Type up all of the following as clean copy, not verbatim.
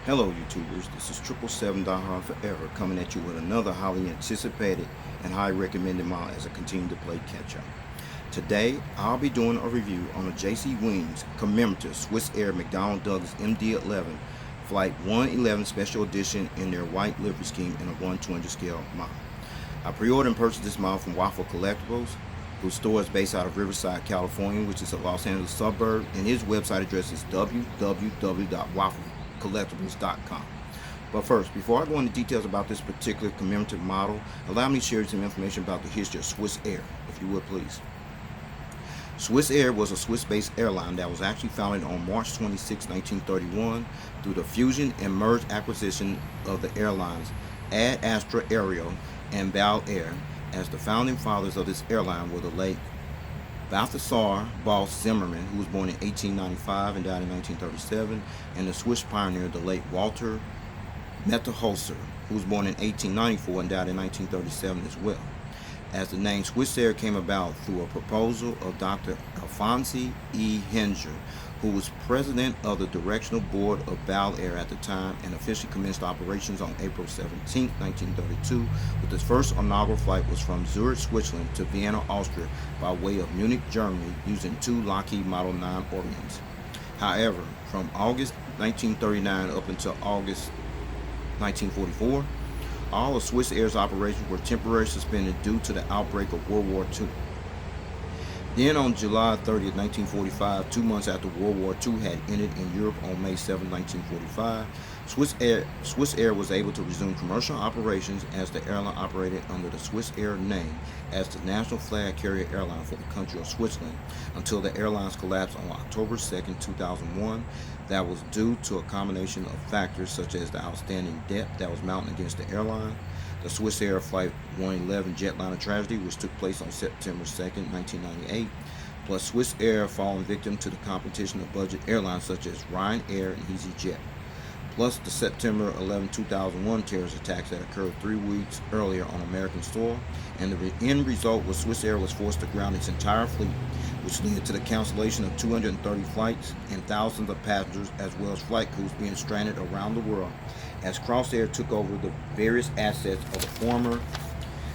Hello YouTubers, this is 777 Die Hard Forever coming at you with another highly anticipated and high recommended model as I continue to play catch up. Today I'll be doing a review on a J.C. Wings Commemorative Swissair McDonnell Douglas MD11 Flight 111 Special Edition in their white livery scheme in a 1/200 scale model. I pre-ordered and purchased this model from Waffle Collectibles, whose store is based out of Riverside, California, which is a Los Angeles suburb, and his website address is www.wafflecollectibles.com. But first, before I go into details about this particular commemorative model, allow me to share some information about the history of Swissair, if you would please. Swissair was a Swiss-based airline that was actually founded on March 26, 1931 through the fusion and merged acquisition of the airlines Ad Astra Aero and Bal Air, as the founding fathers of this airline were the late Balthasar Boss Zimmermann, who was born in 1895 and died in 1937, and the Swiss pioneer, the late Walter Metterholzer, who was born in 1894 and died in 1937 as well. As the name Swissair came about through a proposal of Dr. Alphonse E. Henger, who was president of the Directional Board of Bal Air at the time, and officially commenced operations on April 17, 1932, with its first inaugural flight was from Zurich, Switzerland to Vienna, Austria by way of Munich, Germany, using two Lockheed Model 9 Orions. However, from August 1939 up until August 1944, all of Swissair's operations were temporarily suspended due to the outbreak of World War II. Then on July 30, 1945, 2 months after World War II had ended in Europe on May 7, 1945, Swissair was able to resume commercial operations as the airline operated under the Swissair name as the national flag carrier airline for the country of Switzerland until the airlines collapsed on October 2, 2001. That was due to a combination of factors such as the outstanding debt that was mounted against the airline, the Swissair Flight 111 jetliner tragedy, which took place on September 2, 1998, plus Swissair falling victim to the competition of budget airlines such as Ryanair and EasyJet, plus the September 11, 2001 terrorist attacks that occurred 3 weeks earlier on American soil, and the end result was Swissair was forced to ground its entire fleet, which led to the cancellation of 230 flights and thousands of passengers, as well as flight crews being stranded around the world, as Crossair took over the various assets of the former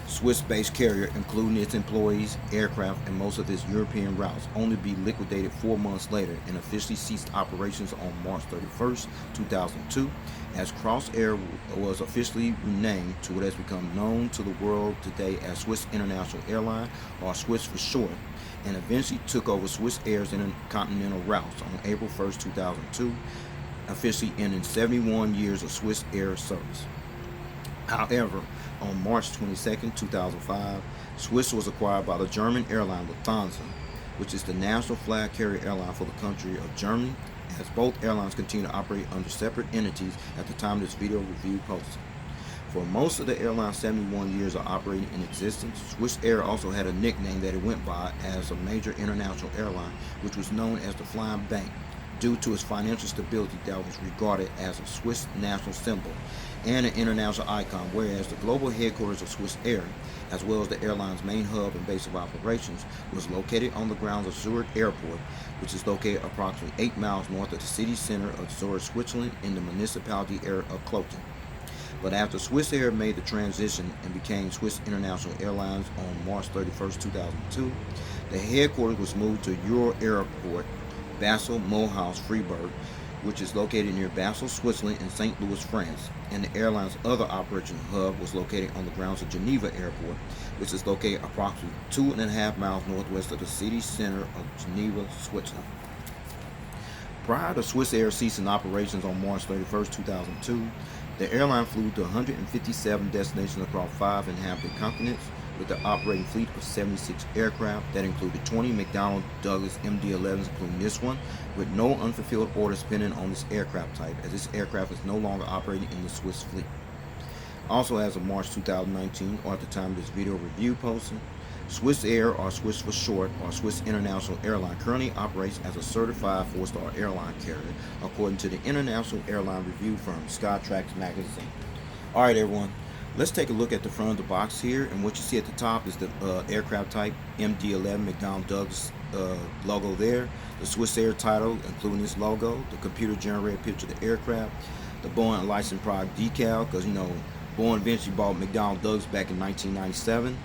Swiss-based carrier, including its employees, aircraft, and most of its European routes, only to be liquidated 4 months later and officially ceased operations on March 31st, 2002, as Crossair was officially renamed to what has become known to the world today as Swiss International Airline, or Swiss for short, and eventually took over Swissair's intercontinental routes on April 1st, 2002, officially ending 71 years of Swissair service. However, on March 22, 2005, Swiss was acquired by the German airline Lufthansa, which is the national flag carrier airline for the country of Germany, as both airlines continue to operate under separate entities at the time this video review posted. For most of the airline's 71 years of operating in existence, Swissair also had a nickname that it went by as a major international airline, which was known as the Flying Bank, due to its financial stability that was regarded as a Swiss national symbol and an international icon, whereas the global headquarters of Swissair, as well as the airline's main hub and base of operations, was located on the grounds of Zurich Airport, which is located approximately 8 miles north of the city center of Zurich, Switzerland, in the municipality area of Cointrin. But after Swissair made the transition and became Swiss International Airlines on March 31, 2002, the headquarters was moved to Euro Airport, Basel Mulhouse, Freiburg, which is located near Basel, Switzerland, and St. Louis, France, and the airline's other operation hub was located on the grounds of Geneva Airport, which is located approximately 2.5 miles northwest of the city center of Geneva, Switzerland. Prior to Swissair ceasing operations on March 31, 2002, the airline flew to 157 destinations across 5 inhabited continents, with an operating fleet of 76 aircraft that included 20 McDonnell Douglas MD11s, including this one, with no unfulfilled orders pending on this aircraft type, as this aircraft is no longer operating in the Swiss fleet. Also, as of March 2019, or at the time of this video review posting, Swissair, or Swiss for short, or Swiss International Airline, currently operates as a certified 4-star airline carrier, according to the international airline review firm Skytrax magazine. Alright everyone, let's take a look at the front of the box here, and what you see at the top is the aircraft type MD11 McDonnell Douglas logo there, the Swissair title, including this logo, the computer-generated picture of the aircraft, the Boeing licensed product decal, because Boeing eventually bought McDonnell Douglas back in 1997,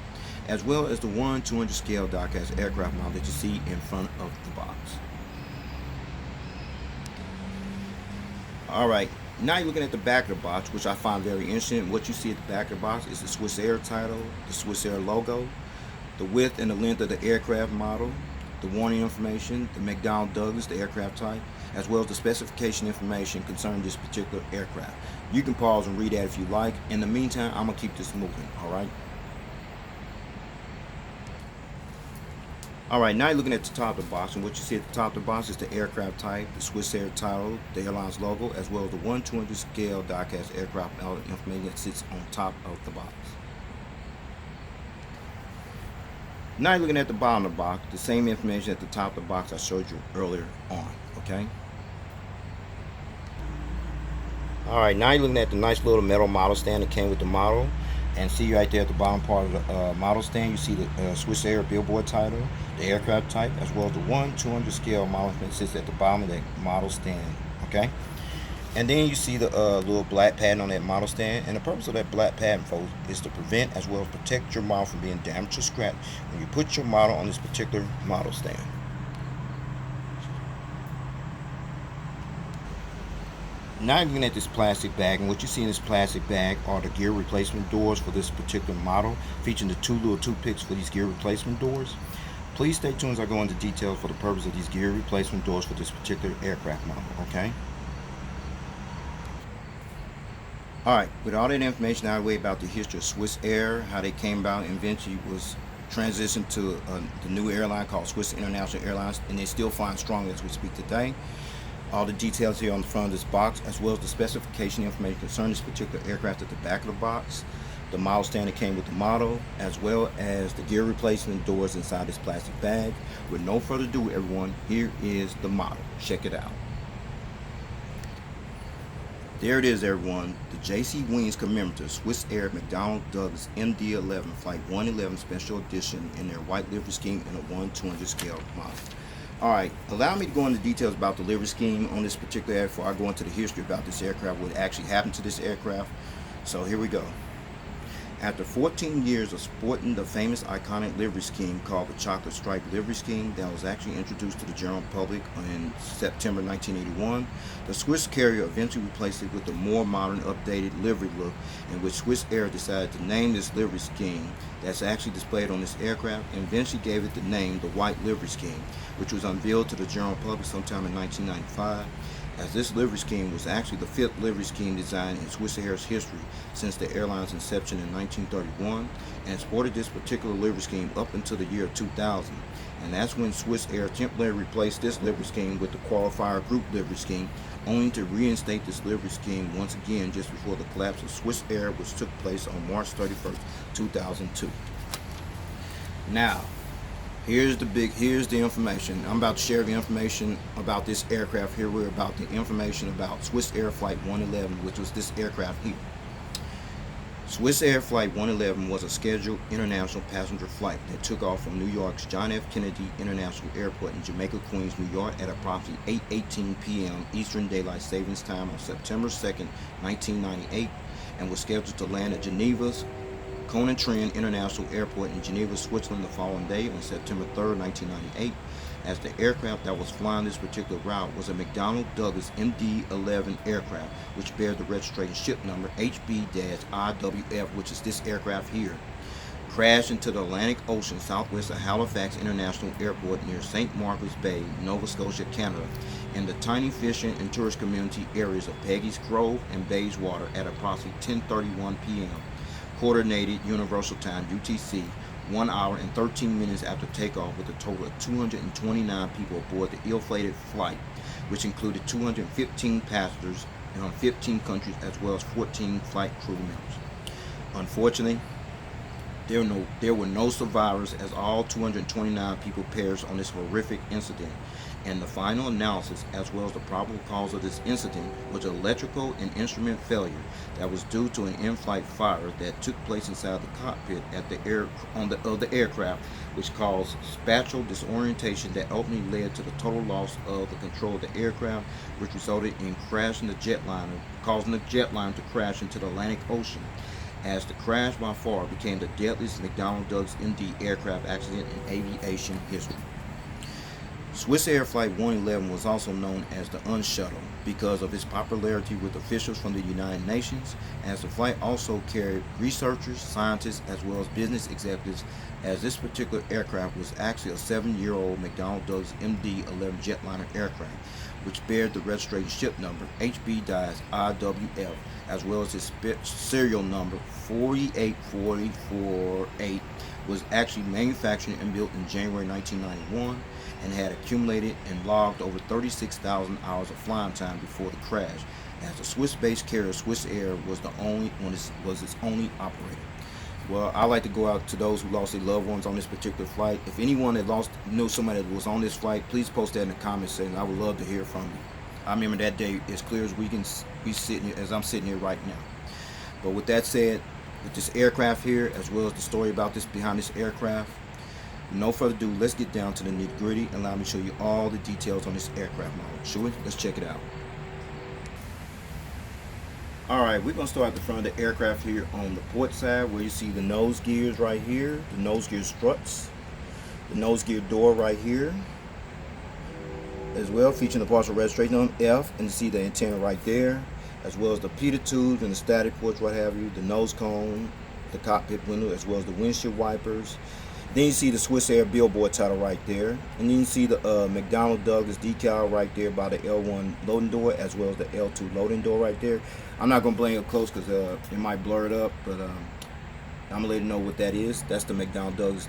as well as the 1/200 scale die-cast aircraft model that you see in front of the box. Alright, now you're looking at the back of the box, which I find very interesting. What you see at the back of the box is the Swissair title, the Swissair logo, the width and the length of the aircraft model, the warning information, the McDonnell Douglas, the aircraft type, as well as the specification information concerning this particular aircraft. You can pause and read that if you like. In the meantime, I'm going to keep this moving, alright? Alright, now you're looking at the top of the box, and what you see at the top of the box is the aircraft type, the Swissair title, the airline's logo, as well as the 1/200 scale die-cast aircraft model information that sits on top of the box. Now you're looking at the bottom of the box, the same information at the top of the box I showed you earlier on, okay? Alright, now you're looking at the nice little metal model stand that came with the model. And see right there at the bottom part of the model stand, you see the Swissair billboard title, the aircraft type, as well as the 1/200 scale model that sits at the bottom of that model stand, okay? And then you see the little black pattern on that model stand, and the purpose of that black pattern, folks, is to prevent as well as protect your model from being damaged or scratched when you put your model on this particular model stand. Now you're looking at this plastic bag, and what you see in this plastic bag are the gear replacement doors for this particular model, featuring the two little toothpicks for these gear replacement doors. Please stay tuned as I go into details for the purpose of these gear replacement doors for this particular aircraft model, okay? Alright, with all that information out of the way about the history of Swissair, how they came about and eventually was transitioned to the new airline called Swiss International Airlines, and they still flying strong as we speak today. All the details here on the front of this box, as well as the specification information concerning this particular aircraft at the back of the box, the model stand that came with the model, as well as the gear replacement doors inside this plastic bag. With no further ado, everyone, here is the model. Check it out. There it is, everyone. The J.C. Wings Commemorative Swissair McDonnell Douglas MD11 Flight 111 Special Edition in their white livery scheme in a 1/200 scale model. Alright, allow me to go into details about the livery scheme on this particular aircraft before I go into the history about this aircraft, what actually happened to this aircraft. So here we go. After 14 years of sporting the famous iconic livery scheme called the Chocolate Stripe Livery Scheme that was actually introduced to the general public in September 1981, the Swiss carrier eventually replaced it with a more modern, updated livery look, in which Swissair decided to name this livery scheme that's actually displayed on this aircraft, and eventually gave it the name the White Livery Scheme, which was unveiled to the general public sometime in 1995. As this livery scheme was actually the 5th livery scheme designed in Swissair's history since the airline's inception in 1931, and sported this particular livery scheme up until the year 2000. And that's when Swissair temporarily replaced this livery scheme with the Qualifier Group livery scheme, only to reinstate this livery scheme once again just before the collapse of Swissair, which took place on March 31st, 2002. Now, here's the information. I'm about to share the information about this aircraft here. We're about the information about Swissair Flight 111, which was this aircraft here. Swissair Flight 111 was a scheduled international passenger flight that took off from New York's John F. Kennedy International Airport in Jamaica, Queens, New York at approximately 8:18 p.m. Eastern Daylight Savings Time on September 2nd, 1998, and was scheduled to land at Geneva's Cointrin International Airport in Geneva, Switzerland the following day on September 3rd, 1998, as the aircraft that was flying this particular route was a McDonnell Douglas MD11 aircraft, which bears the registration ship number HB-IWF, which is this aircraft here. Crashed into the Atlantic Ocean southwest of Halifax International Airport near St.Margret Bay, Nova Scotia, Canada, in the tiny fishing and tourist community areas of Peggy's Grove and Bayswater at approximately 10:31 p.m. Coordinated Universal Time (UTC), 1 hour and 13 minutes after takeoff, with a total of 229 people aboard the ill-fated flight, which included 215 passengers in 15 countries as well as 14 flight crew members. Unfortunately, there were no survivors, as all 229 people perished on this horrific incident, and the final analysis, as well as the probable cause of this incident, was electrical and instrument failure that was due to an in-flight fire that took place inside the cockpit at the of the aircraft, which caused spatial disorientation that ultimately led to the total loss of the control of the aircraft, which resulted in crashing the jetliner, causing the jetliner to crash into the Atlantic Ocean, as the crash by far became the deadliest McDonnell Douglas MD aircraft accident in aviation history. Swissair Flight 111 was also known as the Unshuttle because of its popularity with officials from the United Nations, as the flight also carried researchers, scientists, as well as business executives, as this particular aircraft was actually a 7-year-old McDonnell Douglas MD11 jetliner aircraft, which bears the registration ship number HB-IWF, as well as its serial number 48448, was actually manufactured and built in January 1991 and had accumulated and logged over 36,000 hours of flying time before the crash, as the Swiss-based carrier Swissair was its only operator. Well, I like to go out to those who lost their loved ones on this particular flight. If anyone that knew somebody that was on this flight, please post that in the comments section. I would love to hear from you. I remember that day as clear as we can be sitting here, as I'm sitting here right now. But with that said, with this aircraft here, as well as the story about this behind this aircraft, no further ado, let's get down to the nitty-gritty and allow me to show you all the details on this aircraft model. Shall we? Let's check it out. Alright, we're going to start at the front of the aircraft here on the port side, where you see the nose gears right here, the nose gear struts, the nose gear door right here, as well, featuring the partial registration on F, and you see the antenna right there, as well as the pitot tubes and the static ports, what have you, the nose cone, the cockpit window, as well as the windshield wipers. Then you see the Swissair billboard title right there, and then you see the McDonnell Douglas decal right there by the L1 loading door, as well as the L2 loading door right there. I'm not going to bring it up close because it might blur it up, but I'm going to let you know what that is. That's the McDonnell Douglas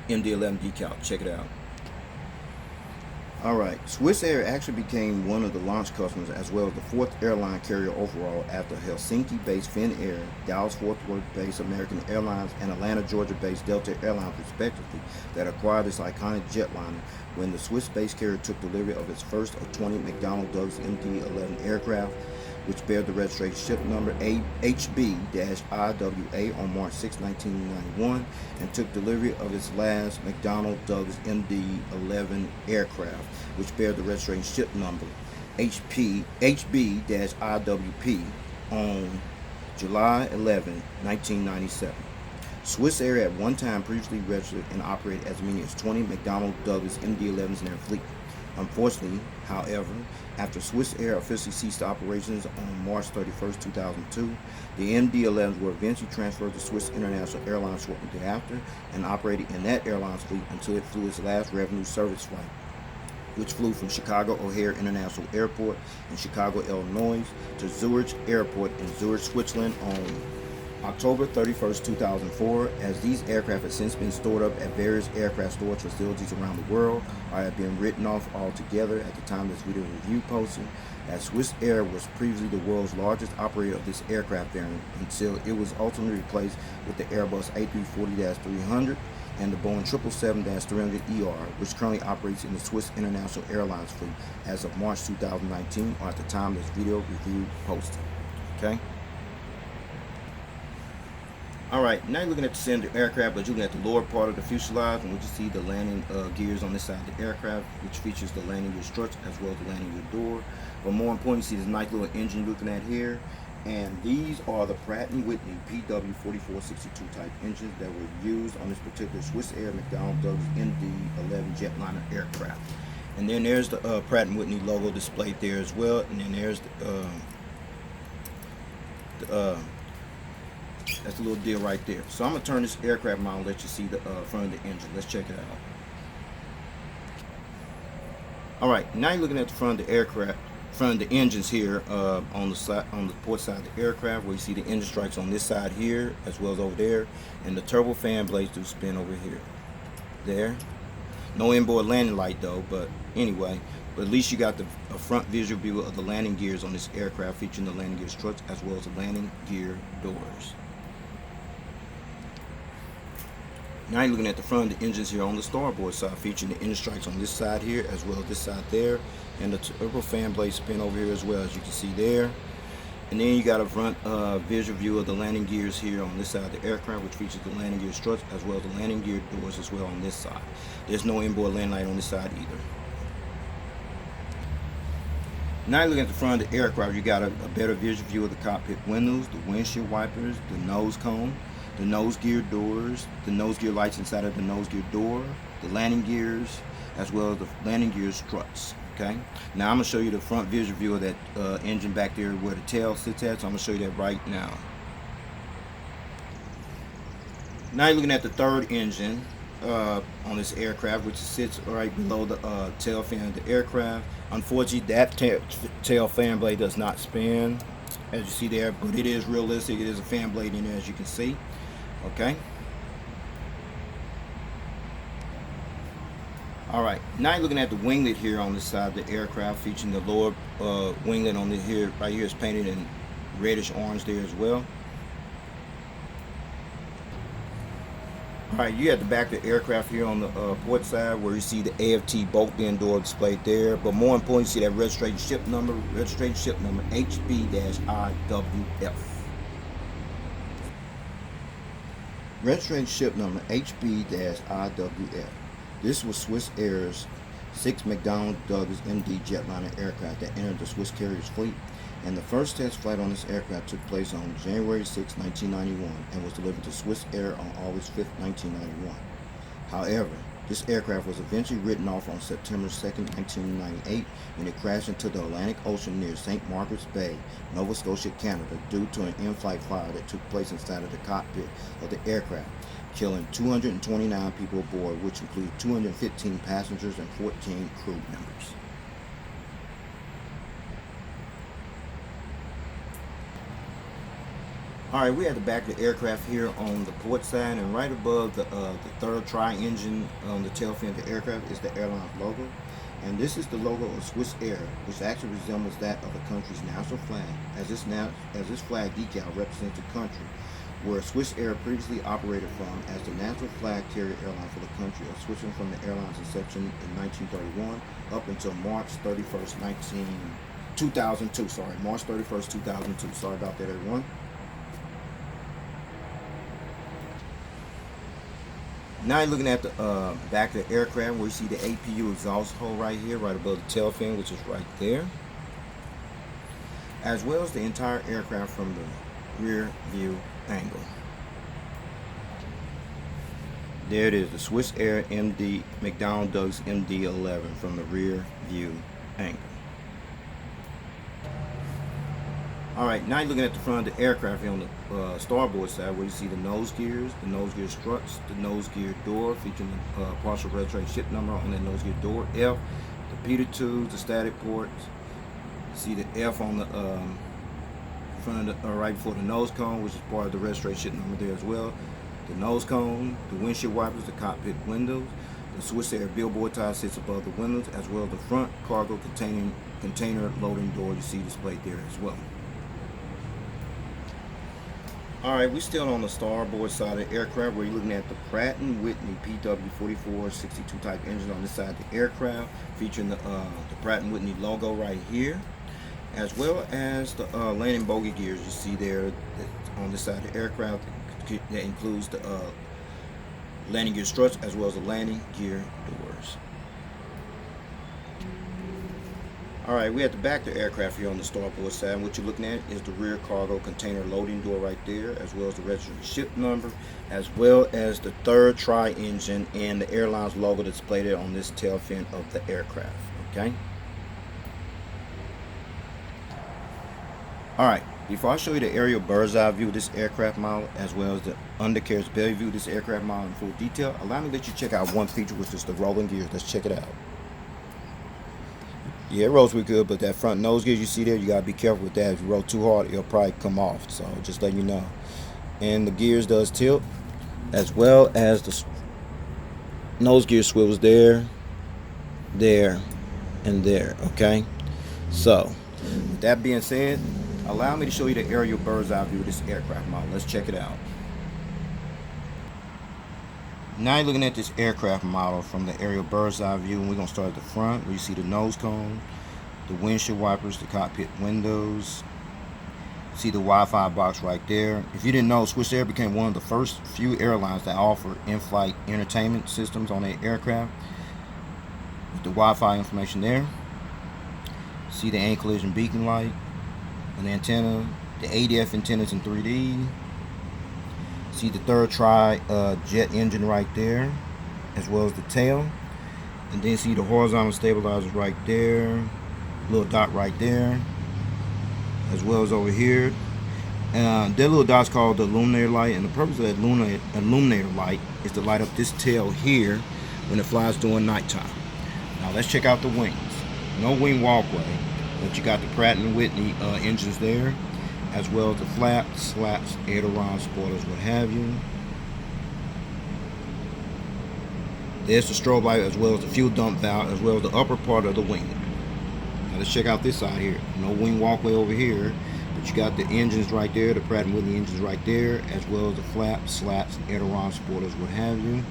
MD11 decal. Check it out. Alright, Swissair actually became one of the launch customers, as well as the 4th airline carrier overall, after Helsinki-based Finnair, Dallas-Fort Worth-based American Airlines, and Atlanta, Georgia-based Delta Airlines, respectively, that acquired this iconic jetliner when the Swiss-based carrier took delivery of its first of 20 McDonnell Douglas MD11 aircraft, which bear the registration ship number HB-IWA on March 6, 1991, and took delivery of its last McDonnell Douglas MD11 aircraft, which bear the registration ship number HB-IWP on July 11, 1997. Swissair at one time previously registered and operated as many as 20 McDonnell Douglas MD11s in their fleet. Unfortunately, however, after Swissair officially ceased operations on March 31, 2002, the MD11s were eventually transferred to Swiss International Airlines shortly thereafter and operated in that airline's fleet until it flew its last revenue service flight, which flew from Chicago O'Hare International Airport in Chicago, Illinois, to Zurich Airport in Zurich, Switzerland on October 31, 2004, as these aircraft have since been stored up at various aircraft storage facilities around the world, or have been written off altogether at the time this video review posted, as Swissair was previously the world's largest operator of this aircraft variant until it was ultimately replaced with the Airbus A340-300 and the Boeing 777-300ER, which currently operates in the Swiss International Airlines fleet as of March 2019, or at the time this video review posted. Okay? Alright, now you're looking at the center of the aircraft, but you're looking at the lower part of the fuselage, and we can see the landing gears on this side of the aircraft, which features the landing gear struts as well as the landing gear door. But more important, you see this nice little engine you're looking at here, and these are the Pratt & Whitney PW4462 type engines that were used on this particular Swissair McDonnell Douglas MD11 jetliner aircraft. And then there's the Pratt & Whitney logo displayed there as well, and then there's that's the little deal right there. So I'm going to turn this aircraft model and let you see the front of the engine. Let's check it out. Alright, now you're looking at the front of the aircraft, front of the engines here on the side, on the port side of the aircraft, where you see the engine strikes on this side here as well as over there, and the turbofan blades do spin over here. There. No inboard landing light though, but anyway. But at least you got the front visual view of the landing gears on this aircraft, featuring the landing gear struts as well as the landing gear doors. Now you're looking at the front of the engines here on the starboard side, featuring the engine strikes on this side here as well as this side there, and the turbo fan blade spin over here as well, as you can see there. And then you got a front visual view of the landing gears here on this side of the aircraft, which features the landing gear struts as well as the landing gear doors as well on this side. There's no inboard landing light on this side either. Now you're looking at the front of the aircraft, you got a better visual view of the cockpit windows, the windshield wipers, the nose cone, the nose gear doors, the nose gear lights inside of the nose gear door, the landing gears, as well as the landing gear struts. Okay. Now I'm gonna show you the front visual view of that engine back there where the tail sits at. So I'm gonna show you that right now. Now you're looking at the third engine on this aircraft, which sits right below the tail fan of the aircraft. Unfortunately, that tail fan blade does not spin, as you see there, but it is realistic. It is a fan blade in there, as you can see. Okay. Alright, now you're looking at the winglet here on this side of the aircraft, featuring the lower winglet on the here, right here is painted in reddish orange there as well. Alright, you have the back of the aircraft here on the port side, where you see the AFT bulk bin door displayed there, but more importantly, you see that registration ship number HB-IWF. Registration ship number HB-IWF. This was Swissair's 6 McDonnell Douglas MD jetliner aircraft that entered the Swiss carrier's fleet, and the first test flight on this aircraft took place on January 6, 1991, and was delivered to Swissair on August 5, 1991. However, this aircraft was eventually written off on September 2, 1998, when it crashed into the Atlantic Ocean near St.Margret's Bay, Nova Scotia, Canada, due to an in-flight fire that took place inside of the cockpit of the aircraft, killing 229 people aboard, which included 215 passengers and 14 crew members. Alright, we have the back of the aircraft here on the port side, and right above the third tri-engine on the tail fin of the aircraft is the airline's logo. And this is the logo of Swissair, which actually resembles that of the country's national flag, as this flag decal represents the country where Swissair previously operated from as the national flag carrier airline for the country, of switching from the airline's inception in 1931 up until March 31st, 2002. March 31st, 2002. Sorry about that, everyone. Now you're looking at the back of the aircraft, where you see the APU exhaust hole right here, right above the tail fin, which is right there, as well as the entire aircraft from the rear view angle. There it is, the Swissair McDonnell Douglas MD11 from the rear view angle. Alright, now you're looking at the front of the aircraft here on the starboard side, where you see the nose gear struts, the nose gear door, featuring the partial registration ship number on that nose gear door, F, the repeater tubes, the static ports. You see the F on the front of the, right before the nose cone, which is part of the registration ship number there as well. The nose cone, the windshield wipers, the cockpit windows. The Swissair billboard tie sits above the windows, as well as the front cargo container loading door you see displayed there as well. Alright, we're still on the starboard side of the aircraft, where you're looking at the Pratt & Whitney PW4462 type engine on this side of the aircraft, featuring the Pratt & Whitney logo right here, as well as the landing bogey gears you see there on this side of the aircraft. That includes the landing gear struts as well as the landing gear doors. Alright, we at the back of the aircraft here on the starboard side. What you're looking at is the rear cargo container loading door right there, as well as the registered ship number, as well as the third tri-engine and the airline's logo displayed there on this tail fin of the aircraft. Okay. Alright, before I show you the aerial bird's eye view of this aircraft model, as well as the undercarriage belly view of this aircraft model in full detail, allow me to let you check out one feature, which is the rolling gears. Let's check it out. Yeah, it rolls pretty good, but that front nose gear you see there, you gotta be careful with that. If you roll too hard, it'll probably come off. So just letting you know. And the gears does tilt, as well as the nose gear swivels there, and there. Okay. So with that being said, allow me to show you the aerial bird's eye view of this aircraft model. Let's check it out. Now you're looking at this aircraft model from the aerial bird's eye view, and we're going to start at the front where you see the nose cone, the windshield wipers, the cockpit windows. See the Wi-Fi box right there. If you didn't know, Swissair became one of the first few airlines that offer in-flight entertainment systems on their aircraft. With the Wi-Fi information there. See the anti-collision beacon light, an antenna, the ADF antennas in 3D. See the third jet engine right there, as well as the tail. And then see the horizontal stabilizers right there, little dot right there, as well as over here. That little dot's called the illuminator light, and the purpose of that illuminator light is to light up this tail here when it flies during nighttime. Now let's check out the wings. No wing walkway, but you got the Pratt & Whitney engines there, as well as the flaps, slats, ailerons, spoilers, what have you. There's the strobe light, as well as the fuel dump valve, as well as the upper part of the wing. Now let's check out this side here. No wing walkway over here, but you got the engines right there, the Pratt & Whitney engines right there, as well as the flaps, slats, ailerons, spoilers, what have you.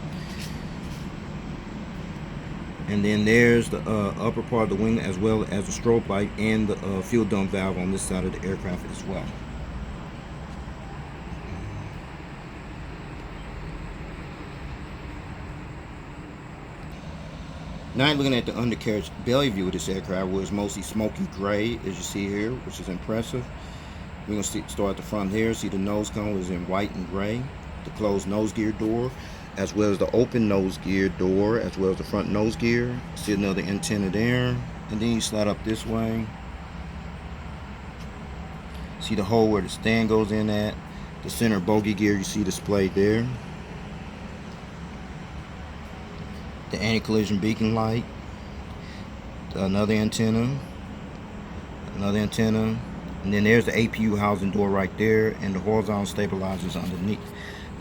And then there's the upper part of the wing, as well as the strobe light and the fuel dump valve on this side of the aircraft as well. Now you're looking at the undercarriage belly view of this aircraft, where it's mostly smoky gray, as you see here, which is impressive. We're going to start at the front here. See the nose cone is in white and gray. The closed nose gear door, as well as the open nose gear door, as well as the front nose gear. See another antenna there, and then you slide up this way. See the hole where the stand goes in at. The center bogey gear you see displayed there. The anti-collision beacon light. Another antenna. Another antenna. And then there's the APU housing door right there, and the horizontal stabilizers underneath.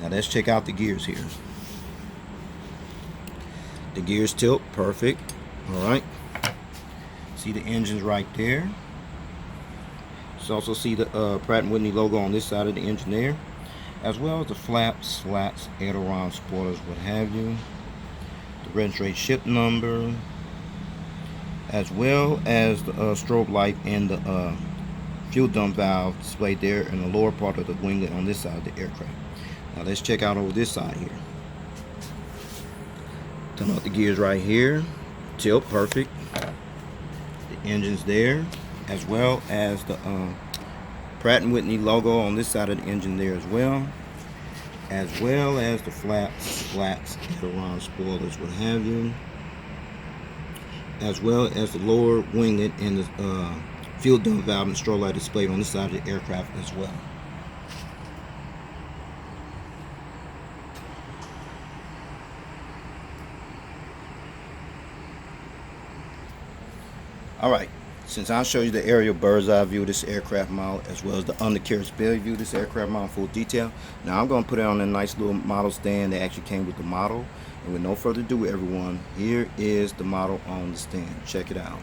Now let's check out the gears here. The gears tilt, perfect. Alright. See the engines right there. You also see the Pratt & Whitney logo on this side of the engine there, as well as the flaps, slats, ailerons, spoilers, what have you. The registration ship number, as well as the strobe light and the fuel dump valve displayed there in the lower part of the winglet on this side of the aircraft. Now let's check out over this side here. Turn out the gears right here. Tilt, perfect. The engines there, as well as the Pratt & Whitney logo on this side of the engine there as well as the flaps, slats, ailerons, spoilers, what have you, as well as the lower winglet and the fuel dump valve and strobe light displayed on this side of the aircraft as well. Alright, since I'll show you the aerial bird's eye view of this aircraft model, as well as the undercarriage belly view of this aircraft model in full detail, now I'm going to put it on a nice little model stand that actually came with the model. And with no further ado, everyone, here is the model on the stand. Check it out.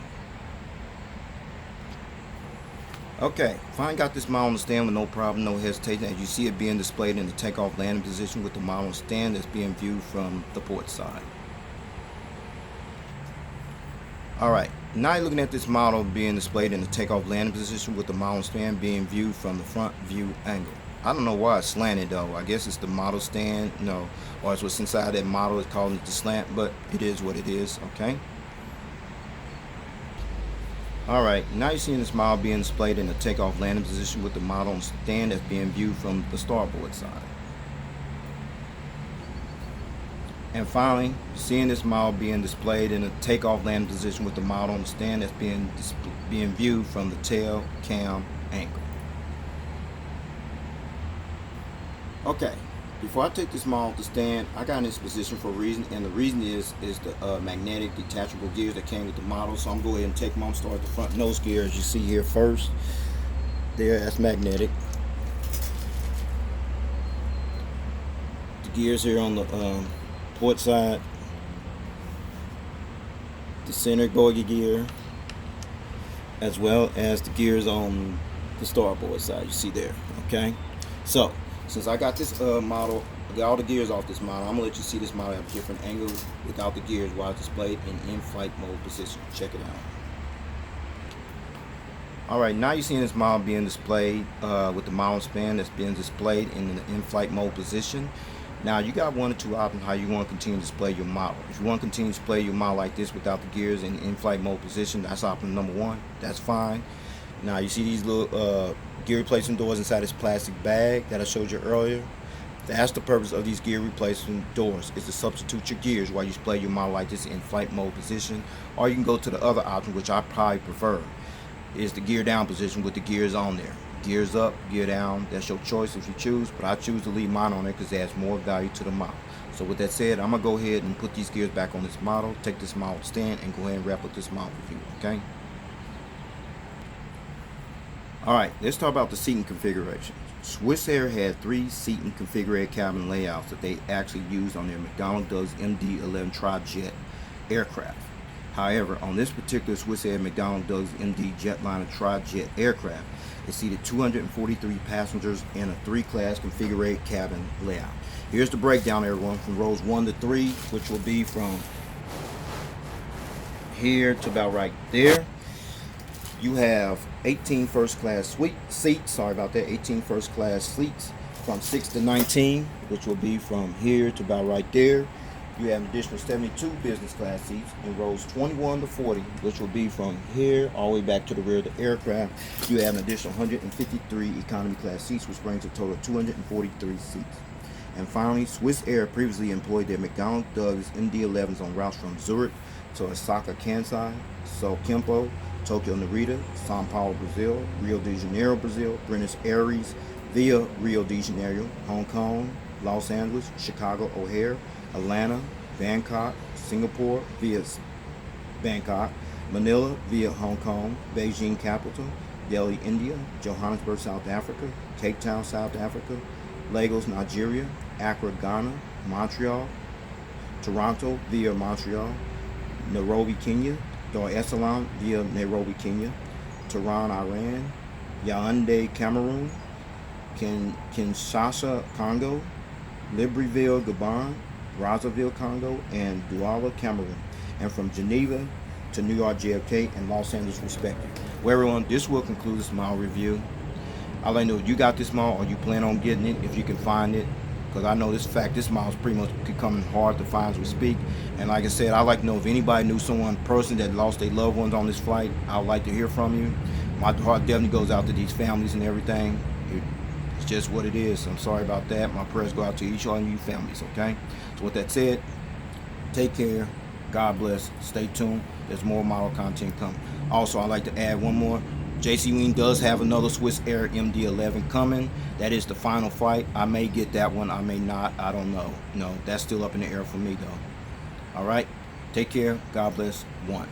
Okay, finally got this model on the stand with no problem, no hesitation. As you see it being displayed in the takeoff landing position with the model on the stand that's being viewed from the port side. Alright, now you're looking at this model being displayed in the takeoff landing position with the model stand being viewed from the front view angle. I don't know why it's slanted though. I guess it's the model stand, or it's what's inside that model is calling it the slant, but it is what it is, okay? Alright, now you're seeing this model being displayed in the takeoff landing position with the model on stand that's being viewed from the starboard side. And finally, seeing this model being displayed in a takeoff landing position with the model on the stand that's being viewed from the tail cam angle. Okay, before I take this model off the stand, I got in this position for a reason, and the reason is the magnetic detachable gears that came with the model. So I'm going to go ahead and take them off. Start the front nose gear, as you see here first. There, that's magnetic. The gears here on the port side, the center bogey gear, as well as the gears on the starboard side, you see there. Okay, so since I got this model get all the gears off this model. I'm gonna let you see this model at a different angle without the gears while it's displayed in in-flight mode position. Check it out. Alright, now you're seeing this model being displayed with the model span that's being displayed in the in-flight mode position. Now you got one or two options how you want to continue to display your model. If you want to continue to display your model like this without the gears in in-flight mode position, that's option number one. That's fine. Now you see these little gear replacement doors inside this plastic bag that I showed you earlier. That's the purpose of these gear replacement doors, is to substitute your gears while you display your model like this in flight mode position. Or you can go to the other option, which I probably prefer, is the gear down position with the gears on there. Gears up, gear down, that's your choice if you choose, but I choose to leave mine on there because it adds more value to the model. So with that said, I'm going to go ahead and put these gears back on this model, take this model stand, and go ahead and wrap up this model review, okay? Alright, let's talk about the seating configuration. Swissair had 3 seating configured cabin layouts that they actually used on their McDonnell Douglas MD11 tri-jet aircraft. However, on this particular Swissair McDonnell Douglas MD jetliner tri-jet aircraft, it seated 243 passengers in a 3-class configured cabin layout. Here's the breakdown, everyone, from rows 1 to 3, which will be from here to about right there. You have 18 first class seats, sorry about that, 18 first class seats from 6 to 19, which will be from here to about right there. You have an additional 72 business class seats in rows 21 to 40, which will be from here all the way back to the rear of the aircraft. You have an additional 153 economy class seats, which brings a total of 243 seats. And finally, Swissair previously employed their McDonnell Douglas MD11s on routes from Zurich to Osaka, Kansai, Sao Paulo, Tokyo, Narita, São Paulo, Brazil, Rio de Janeiro, Brazil, Buenos Aires via Rio de Janeiro, Hong Kong, Los Angeles, Chicago, O'Hare, Atlanta, Bangkok, Singapore via Bangkok, Manila via Hong Kong, Beijing capital, Delhi, India, Johannesburg, South Africa, Cape Town, South Africa, Lagos, Nigeria, Accra, Ghana, Montreal, Toronto via Montreal, Nairobi, Kenya, Dar es Salaam via Nairobi, Kenya, Tehran, Iran, Yaoundé, Cameroon, Kinshasa, Congo, Libreville, Gabon, Brazzaville, Congo, and Douala, Cameroon, and from Geneva to New York, JFK, and Los Angeles, respectively. Well, everyone, this will conclude this model review. I'll let you know if you got this model or you plan on getting it, if you can find it, because I know this fact, this model is pretty much becoming hard to find as we speak. And like I said, I'd like to know if anybody knew someone, person that lost their loved ones on this flight. I'd like to hear from you. My heart definitely goes out to these families and everything. It's just what it is. I'm sorry about that. My prayers go out to each one of you families, okay? So with that said, take care. God bless. Stay tuned. There's more model content coming. Also, I'd like to add one more. JC Wing does have another Swissair MD11 coming. That is the final flight. I may get that one. I may not. I don't know. No, that's still up in the air for me, though. All right. Take care. God bless. One.